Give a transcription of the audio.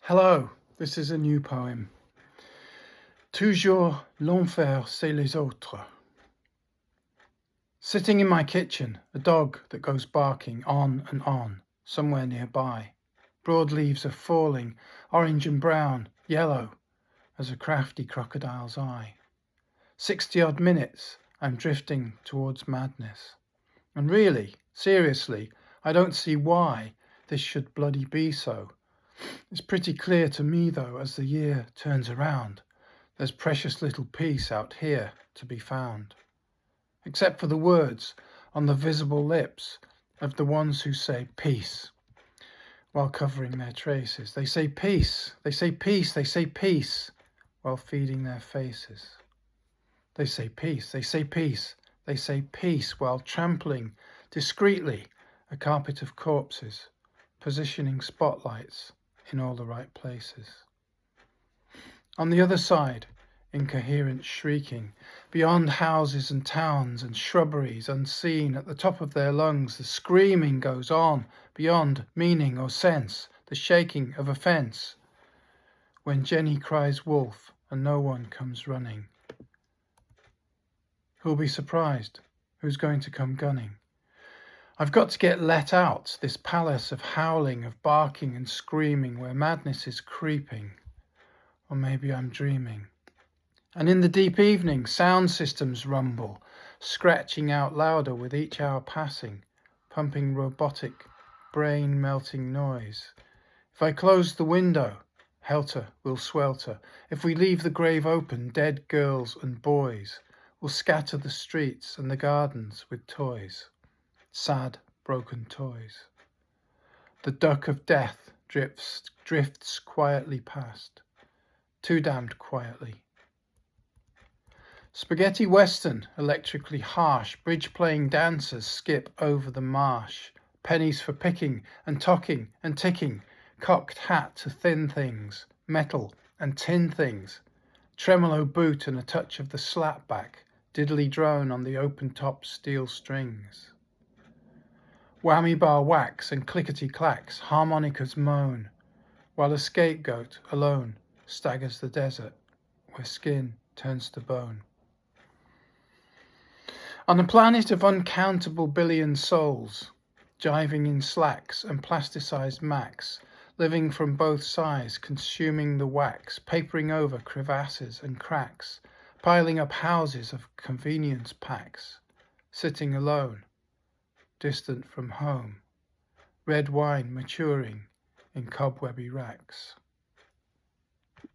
Hello, this is a new poem. Toujours l'enfer c'est les autres. Sitting in my kitchen, a dog that goes barking on and on, somewhere nearby. Broad leaves are falling, orange and brown, yellow, as a crafty crocodile's eye. 60-odd minutes, I'm drifting towards madness. And really, seriously, I don't see why this should bloody be so. It's pretty clear to me, though, as the year turns around, there's precious little peace out here to be found. Except for the words on the visible lips of the ones who say peace while covering their traces. They say peace, they say peace, they say peace while feeding their faces. They say peace, they say peace, they say peace while trampling discreetly a carpet of corpses, positioning spotlights in all the right places. On the other side, incoherent shrieking, beyond houses and towns and shrubberies unseen, at the top of their lungs the screaming goes on, beyond meaning or sense, the shaking of a fence. When Jenny cries wolf and no one comes running, who'll be surprised? Who's going to come gunning? I've got to get let out, this palace of howling, of barking and screaming, where madness is creeping. Or maybe I'm dreaming. And in the deep evening, sound systems rumble, scratching out louder with each hour passing, pumping robotic, brain-melting noise. If I close the window, helter will swelter. If we leave the grave open, dead girls and boys will scatter the streets and the gardens with toys. Sad, broken toys. The duck of death drifts quietly past, too damned quietly. Spaghetti western, electrically harsh, bridge-playing dancers skip over the marsh. Pennies for picking and tocking and ticking, cocked hat to thin things, metal and tin things. Tremolo boot and a touch of the slapback, diddly drone on the open-top steel strings. Whammy bar wax and clickety-clacks, harmonicas moan, while a scapegoat alone staggers the desert where skin turns to bone. On a planet of uncountable billion souls, jiving in slacks and plasticized Macs, living from both sides, consuming the wax, papering over crevasses and cracks, piling up houses of convenience packs, sitting alone, distant from home, red wine maturing in cobwebby racks.